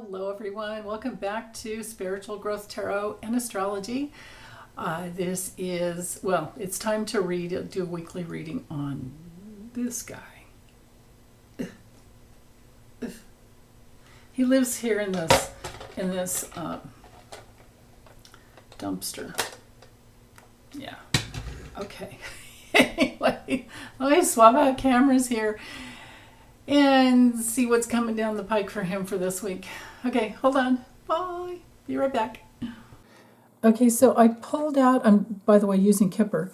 Hello everyone, welcome back to Spiritual Growth Tarot and Astrology. This is, well, it's time to do a weekly reading on this guy. He lives here in this dumpster. Yeah, okay. Anyway, let me swap out cameras here and see what's coming down the pike for him for this week. Okay, hold on. Bye. Be right back. Okay, so I pulled out, I'm, by the way, using Kipper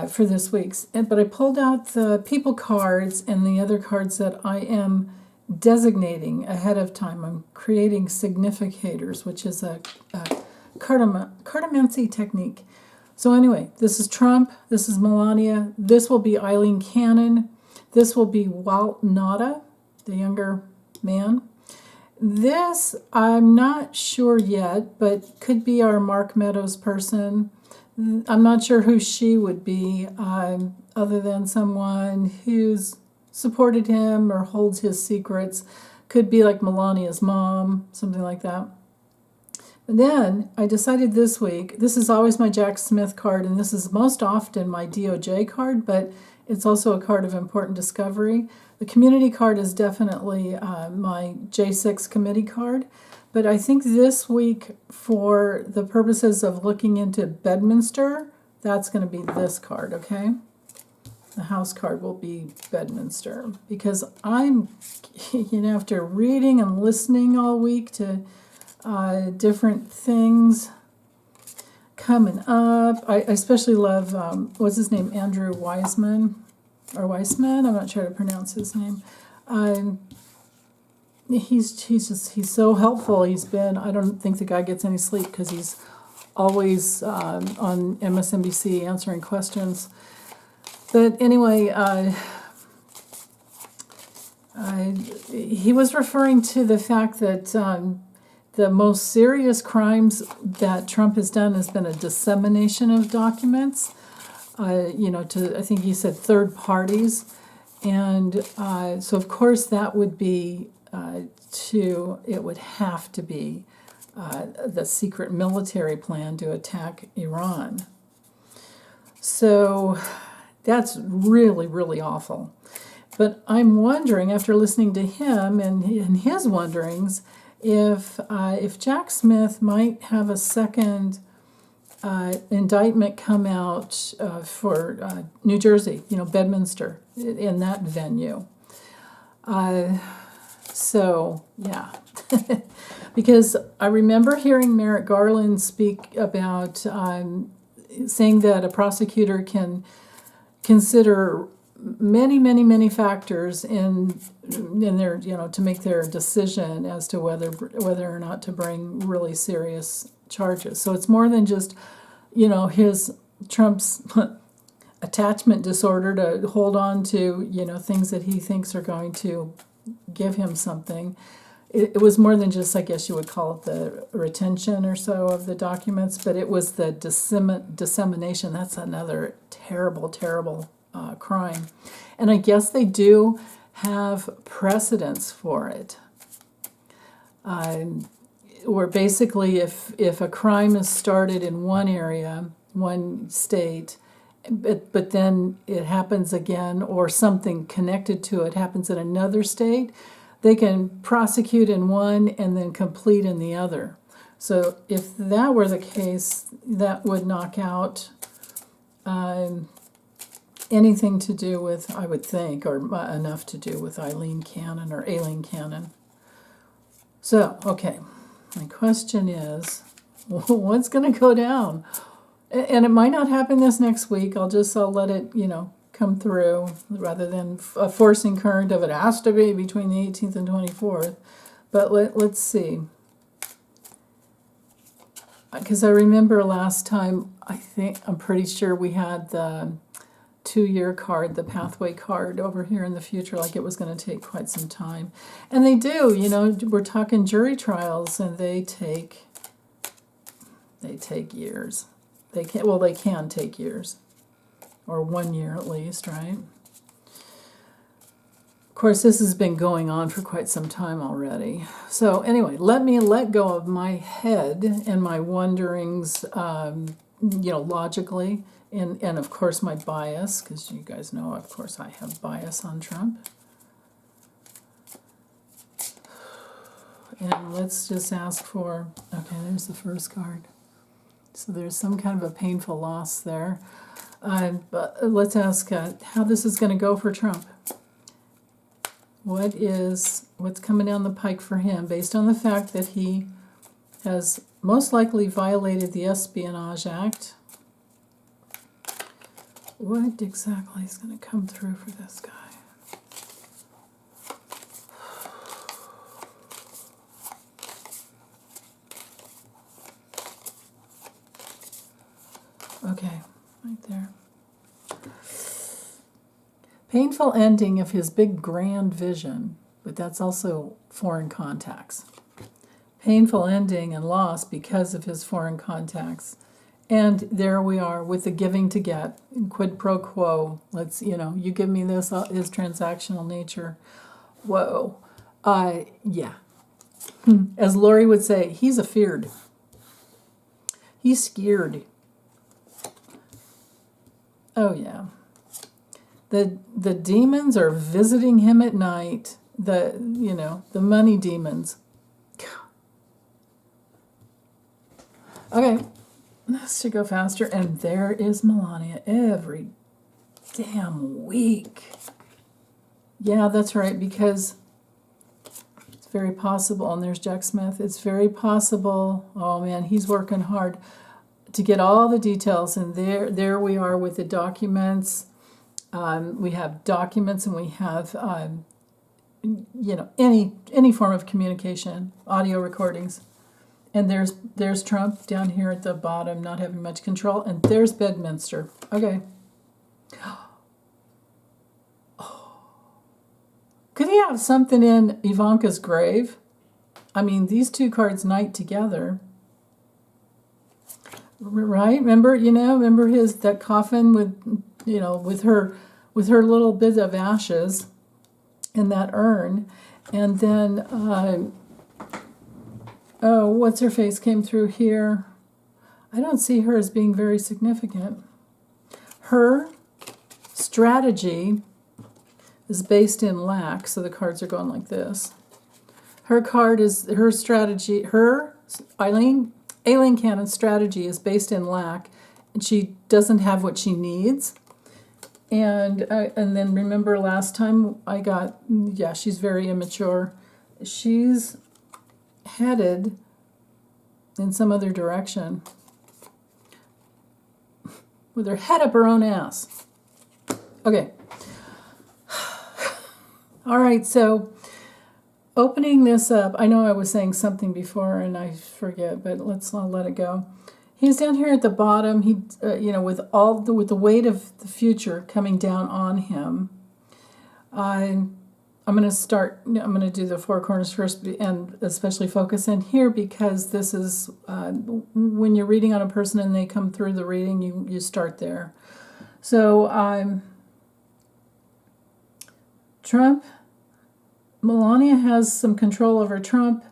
for this week's, but I pulled out the people cards and the other cards that I am designating ahead of time. I'm creating significators, which is a cartomancy technique. So anyway, this is Trump, this is Melania, this will be Eileen Cannon, this will be Walt Nauta, the younger man. This, I'm not sure yet, but could be our Mark Meadows person. I'm not sure who she would be, other than someone who's supported him or holds his secrets. Could be like Melania's mom, something like that. But then I decided this week, this is always my Jack Smith card, and this is most often my DOJ card, but it's also a card of important discovery. The community card is definitely my J6 committee card, but I think this week, for the purposes of looking into Bedminster, that's going to be this card, okay? The house card will be Bedminster, because I'm, after reading and listening all week to different things coming up. I especially love, what's his name, Andrew Weissman, I'm not sure how to pronounce his name. He's so helpful. He's been, I don't think the guy gets any sleep because he's always on MSNBC answering questions. But anyway, he was referring to the fact that the most serious crimes that Trump has done has been a dissemination of documents, to, I think he said, third parties. And so, of course, that would be it would have to be the secret military plan to attack Iran. So that's really, really awful. But I'm wondering, after listening to him and his wonderings, if Jack Smith might have a second indictment come out for New Jersey, Bedminster, in that venue. So, yeah. Because I remember hearing Merrick Garland speak about saying that a prosecutor can consider many, many, many factors in their, to make their decision as to whether or not to bring really serious charges. So it's more than just, Trump's attachment disorder to hold on to, things that he thinks are going to give him something. It was more than just, I guess you would call it, the retention or so of the documents, but it was the dissemination. That's another terrible, terrible crime. And I guess they do have precedents for it. Where basically if a crime is started in one area, one state, but then it happens again, or something connected to it happens in another state, they can prosecute in one and then complete in the other. So if that were the case, that would knock out anything to do with, I would think, or enough to do with Eileen Cannon or Aileen Cannon. So, okay, my question is, what's going to go down? And it might not happen this next week. I'll let it, come through, rather than a forcing current of it has to be between the 18th and 24th. But let's see. Because I remember last time, I'm pretty sure we had the 2-year card, the pathway card over here in the future, like it was going to take quite some time. And they do, we're talking jury trials, and they take years. They can take years, or 1 year at least, right? Of course, this has been going on for quite some time already. So anyway, let me let go of my head and my wonderings, logically, and of course my bias, because you guys know, of course, I have bias on Trump. And let's just ask for, okay, there's the first card. So there's some kind of a painful loss there. But let's ask how this is going to go for Trump. What's coming down the pike for him based on the fact that he has most likely violated the Espionage Act? What exactly is going to come through for this guy? Okay, right there. Painful ending of his big grand vision, but that's also foreign contacts. Painful ending and loss because of his foreign contacts. And there we are with the giving to get, quid pro quo. Let's, you give me this, his transactional nature. Whoa. Yeah. As Lori would say, he's afeared. He's scared. Oh, yeah. The demons are visiting him at night. The money demons. Okay, this should go faster. And there is Melania every damn week. Yeah, that's right, because it's very possible. And there's Jack Smith. It's very possible. Oh, man, he's working hard to get all the details. And there we are with the documents. We have documents, and we have, any form of communication, audio recordings. And there's Trump down here at the bottom, not having much control. And there's Bedminster. Okay. Could he have something in Ivanka's grave? I mean, these two cards knight together. Right? Remember that coffin with, with her little bit of ashes in that urn. And then, what's her face came through here. I don't see her as being very significant. Her strategy is based in lack, so the cards are going like this. Her strategy, Aileen Cannon's strategy is based in lack, and she doesn't have what she needs. And then remember last time she's very immature. She's headed in some other direction with her head up her own ass. Okay. All right, so opening this up, I know I was saying something before and I forget, but let's not let it go. He's down here at the bottom. He, with the weight of the future coming down on him. I'm going to do the four corners first, and especially focus in here, because this is when you're reading on a person and they come through the reading, you start there. So Trump, Melania has some control over Trump.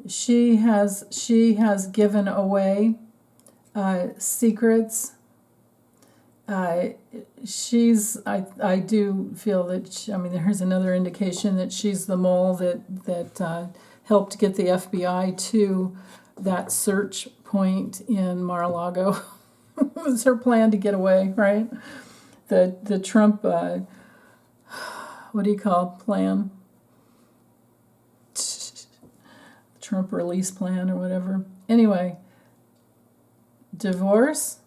She has given away secrets. I do feel that there's another indication that she's the mole that helped get the FBI to that search point in Mar-a-Lago. It was her plan to get away, right? The Trump plan? Trump release plan or whatever. Anyway, divorce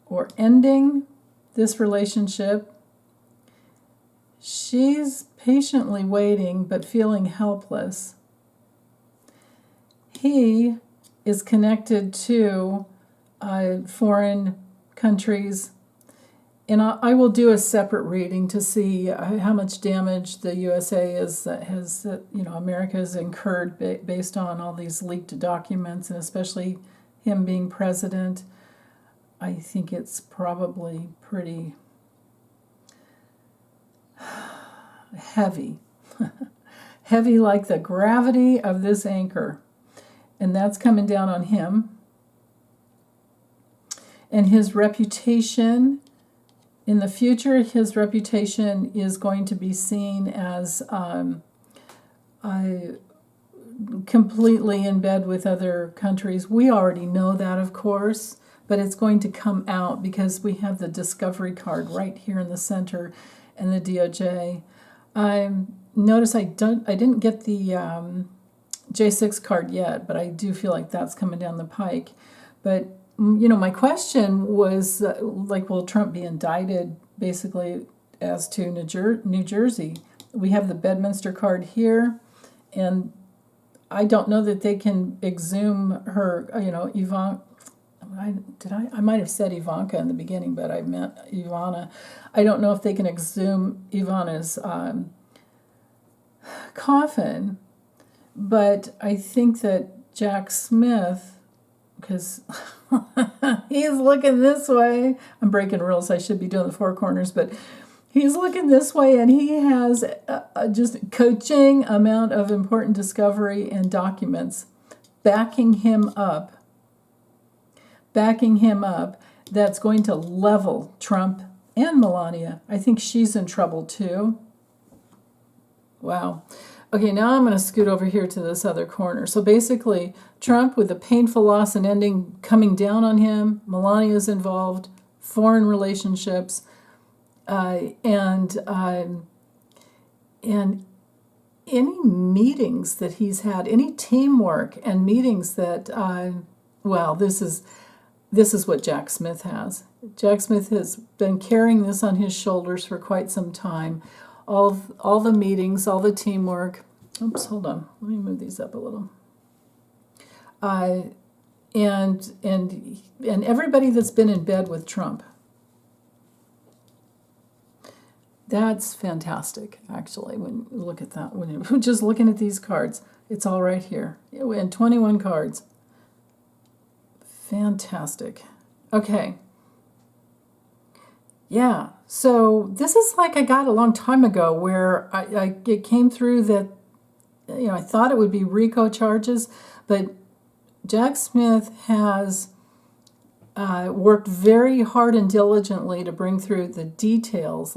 or ending this relationship. She's patiently waiting but feeling helpless. He is connected to foreign countries. And I will do a separate reading to see how much damage the USA America has incurred based on all these leaked documents, and especially him being president. I think it's probably pretty. heavy. Heavy like the gravity of this anchor. And that's coming down on him. And his reputation, in the future, his reputation is going to be seen as completely in bed with other countries. We already know that, of course, but it's going to come out because we have the discovery card right here in the center and the DOJ. Notice I didn't get the J6 card yet, but I do feel like that's coming down the pike. But my question was, will Trump be indicted basically as to New Jersey? We have the Bedminster card here, and I don't know that they can exhume her, Ivanka. I might have said Ivanka in the beginning, but I meant Ivana. I don't know if they can exhume Ivana's coffin, but I think that Jack Smith, because he's looking this way. I'm breaking rules. I should be doing the four corners, but he's looking this way, and he has just coaching amount of important discovery and documents backing him up. That's going to level Trump and Melania. I think she's in trouble too. Wow. Okay, now I'm going to scoot over here to this other corner. So basically, Trump with a painful loss and ending coming down on him. Melania's involved, foreign relationships, and any meetings that he's had, any teamwork and meetings that, this is what Jack Smith has. Jack Smith has been carrying this on his shoulders for quite some time. All the meetings, all the teamwork. Oops, hold on. Let me move these up a little. And everybody that's been in bed with Trump. That's fantastic, actually, when you look at that. When you're just looking at these cards, it's all right here. And 21 cards. Fantastic. Okay. Yeah, so this is like I got a long time ago where it came through that, I thought it would be RICO charges, but Jack Smith has worked very hard and diligently to bring through the details.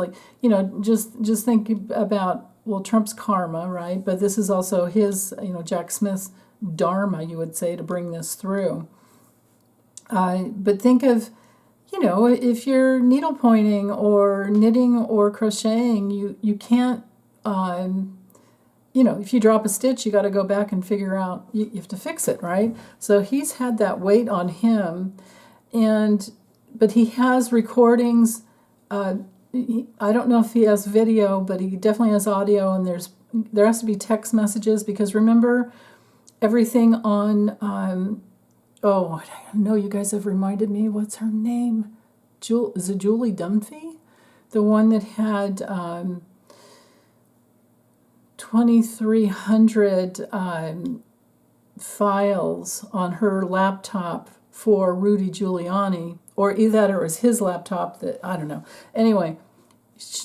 Just think about, Trump's karma, right? But this is also his, Jack Smith's dharma, you would say, to bring this through. But think of, if you're needle pointing or knitting or crocheting, you can't, if you drop a stitch, you got to go back and figure out, you have to fix it, right? So he's had that weight on him, but he has recordings. I don't know if he has video, but he definitely has audio, and there has to be text messages, because remember, everything on, I know you guys have reminded me. What's her name? Is it Julie Dunphy? The one that had 2,300 files on her laptop for Rudy Giuliani, or either that or it was his laptop, that I don't know. Anyway,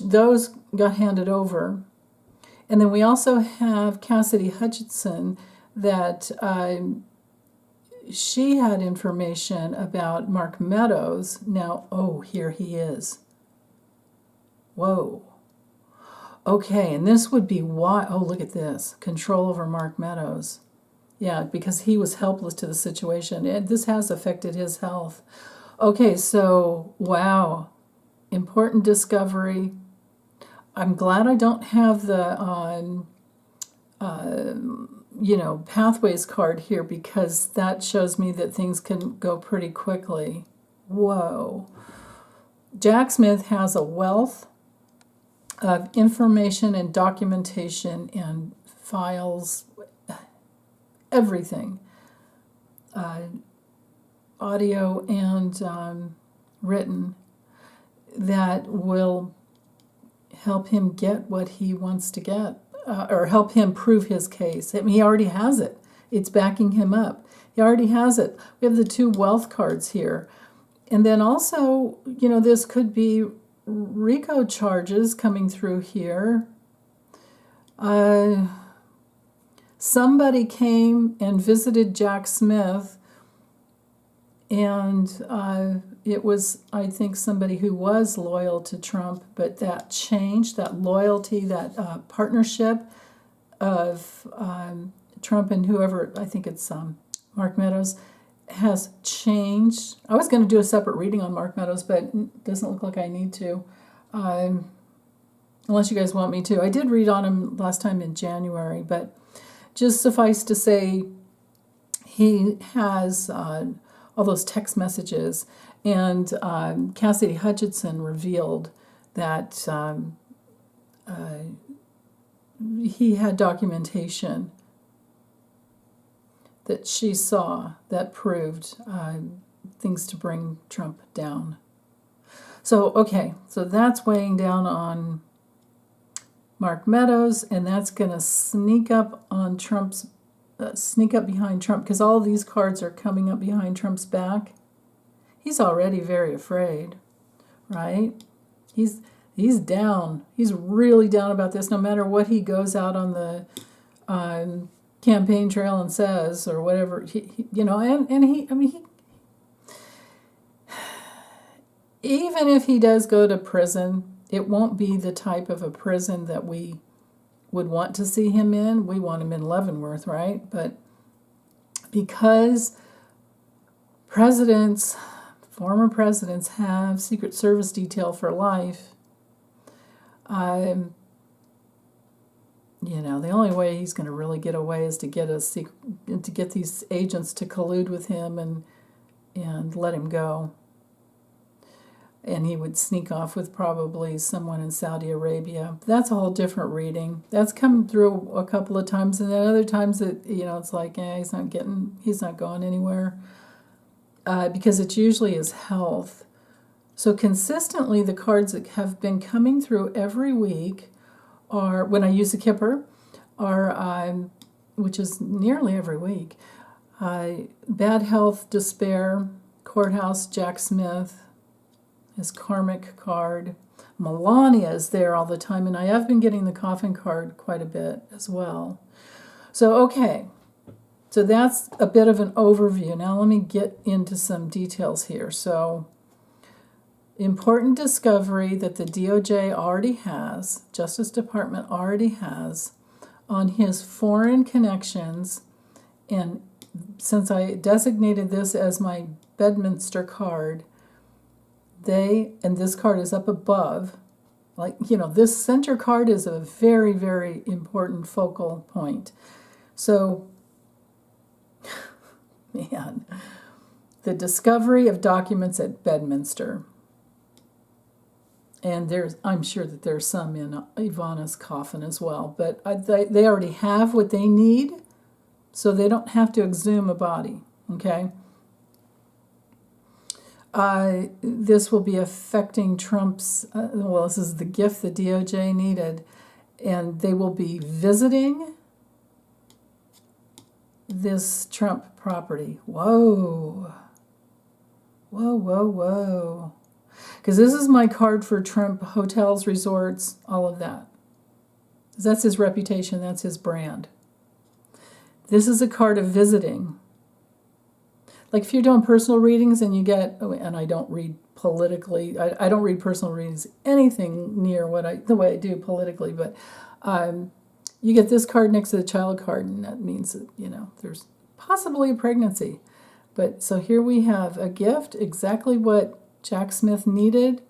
those got handed over. And then we also have Cassidy Hutchinson that... she had information about Mark Meadows. Now, here he is. Whoa. Okay, and this would be why, look at this. Control over Mark Meadows. Yeah, because he was helpless to the situation. This has affected his health. Okay, so, wow. Important discovery. I'm glad I don't have the pathways card here, because that shows me that things can go pretty quickly. Whoa. Jack Smith has a wealth of information and documentation and files, everything, audio and written, that will help him get what he wants to get. Or help him prove his case. I mean, he already has it. It's backing him up. He already has it. We have the two wealth cards here. And then also, this could be RICO charges coming through here. Uh, somebody came and visited Jack Smith, and it was, I think, somebody who was loyal to Trump, but that changed, that loyalty, that partnership of Trump and whoever, I think it's Mark Meadows, has changed. I was going to do a separate reading on Mark Meadows, but it doesn't look like I need to, unless you guys want me to. I did read on him last time in January, but just suffice to say, he has all those text messages, and Cassidy Hutchinson revealed that he had documentation that she saw that proved things to bring Trump down. So, okay, so that's weighing down on Mark Meadows, and that's going to sneak up on Trump's, sneak up behind Trump, because all these cards are coming up behind Trump's back. He's already very afraid, right? He's down. He's really down about this, no matter what he goes out on the campaign trail and says, or whatever, you know, and he, I mean, he, even if he does go to prison, it won't be the type of a prison that we would want to see him in. We want him in Leavenworth, right? But because presidents, former presidents, have Secret Service detail for life, you know, the only way he's going to really get away is to get these agents to collude with him and let him go. And he would sneak off with probably someone in Saudi Arabia. That's a whole different reading. That's come through a couple of times, and then other times that, you know, it's like, he's not going anywhere, because it's usually his health. So consistently, the cards that have been coming through every week are, when I use the Kipper, are, which is nearly every week, bad health, despair, courthouse, Jack Smith, his karmic card. Melania is there all the time, and I have been getting the coffin card quite a bit as well. So, okay, so that's a bit of an overview. Now let me get into some details here. So, important discovery that the DOJ already has, Justice Department already has, on his foreign connections, and since I designated this as my Bedminster card, and this card is up above, like, you know, this center card is a very, very important focal point. So, man, the discovery of documents at Bedminster. And I'm sure that there's some in Ivana's coffin as well, but they already have what they need, so they don't have to exhume a body, okay? This will be affecting Trump's, this is the gift the DOJ needed, and they will be visiting this Trump property. Whoa. Whoa, whoa, whoa. Because this is my card for Trump hotels, resorts, all of that. That's his reputation, that's his brand. This is a card of visiting. Like if you're doing personal readings and you get, and I don't read politically, I don't read personal readings anything near the way I do politically, but you get this card next to the child card, and that means that, you know, there's possibly a pregnancy. But so here we have a gift, exactly what Jack Smith needed,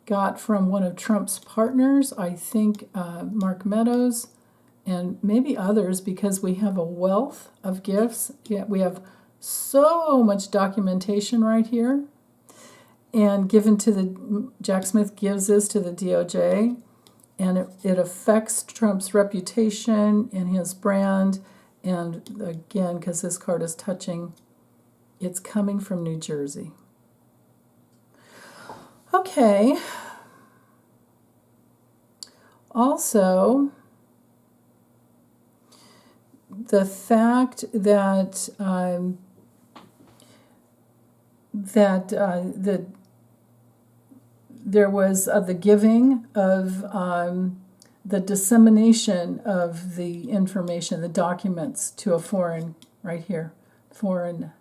got from one of Trump's partners, I think Mark Meadows, and maybe others, because we have a wealth of gifts. Yeah, we have so much documentation right here, and Jack Smith gives this to the DOJ, and it affects Trump's reputation and his brand, and again, because this card is touching, it's coming from New Jersey. Okay. Also, the fact that there was the giving of the dissemination of the information, the documents to a foreign, right here, foreign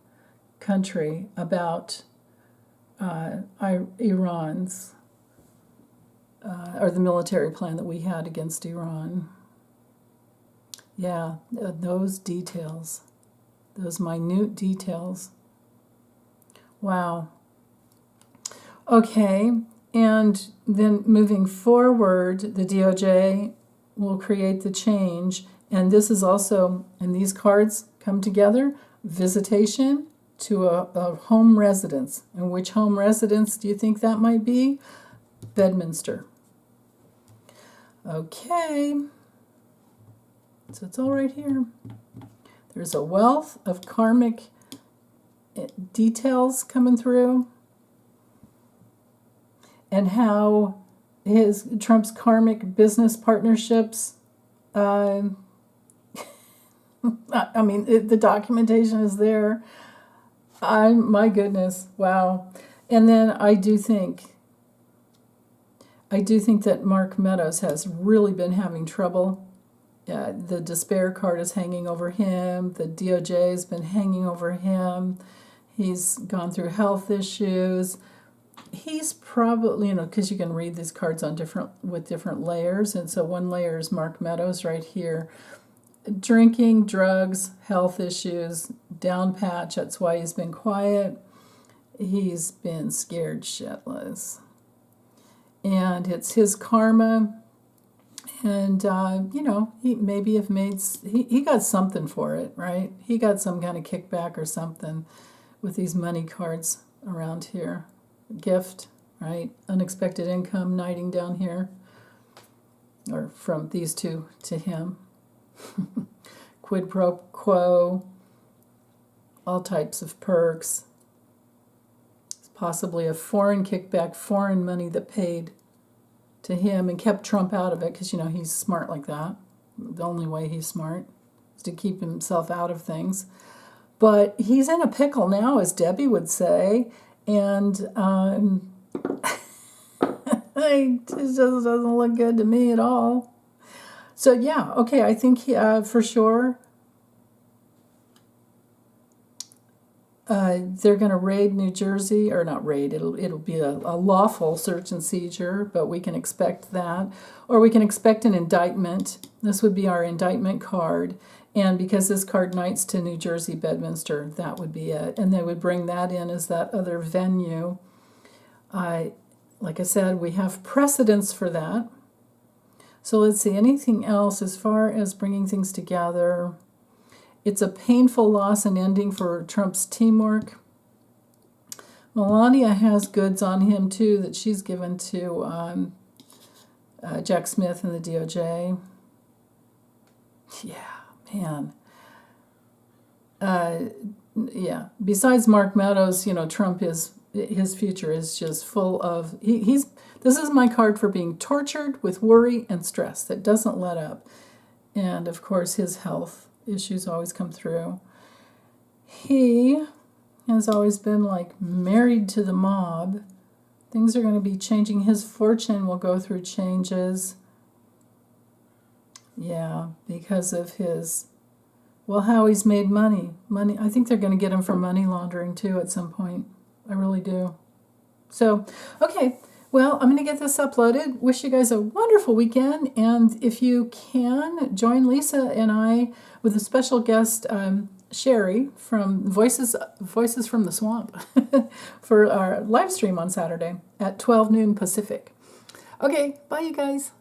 country about Iran's, or the military plan that we had against Iran. Yeah, those details, those minute details. Wow. Okay, and then moving forward, the DOJ will create the change, and this is also, and these cards come together, visitation to a home residence. And which home residence do you think that might be? Bedminster. Okay, so it's all right here. There's a wealth of karmic details coming through, and how Trump's karmic business partnerships, I mean, the documentation is there. My goodness, wow. And then I do think that Mark Meadows has really been having trouble. The despair card is hanging over him. The DOJ has been hanging over him. He's gone through health issues. He's probably, because you can read these cards on with different layers. And so one layer is Mark Meadows right here. Drinking, drugs, health issues, down patch. That's why he's been quiet. He's been scared shitless. And it's his karma. And, he maybe have he got something for it, right? He got some kind of kickback or something with these money cards around here. Gift, right? Unexpected income, knighting down here. Or from these two to him. Quid pro quo. All types of perks. It's possibly a foreign kickback, foreign money that paid to him and kept Trump out of it because, he's smart like that. The only way he's smart is to keep himself out of things. But he's in a pickle now, as Debbie would say, and it just doesn't look good to me at all. So, yeah, okay, I think for sure they're going to raid New Jersey, or not raid, it'll be a lawful search and seizure, but we can expect that. Or we can expect an indictment. This would be our indictment card. And because this card knights to New Jersey, Bedminster, that would be it. And they would bring that in as that other venue. Like I said, we have precedence for that. So let's see, anything else as far as bringing things together? It's a painful loss and ending for Trump's teamwork. Melania has goods on him, too, that she's given to Jack Smith and the DOJ. Yeah, man. Yeah. Besides Mark Meadows, Trump his future is just full of... This is my card for being tortured with worry and stress that doesn't let up. And, of course, his health issues always come through. He has always been married to the mob. Things are going to be changing. His fortune will go through changes. Yeah, because of how he's made money. I think they're going to get him for money laundering too at some point. I really do. So, okay. Well, I'm going to get this uploaded. Wish you guys a wonderful weekend. And if you can, join Lisa and I with a special guest, Sherry from Voices from the Swamp for our live stream on Saturday at 12 noon Pacific. Okay, bye you guys.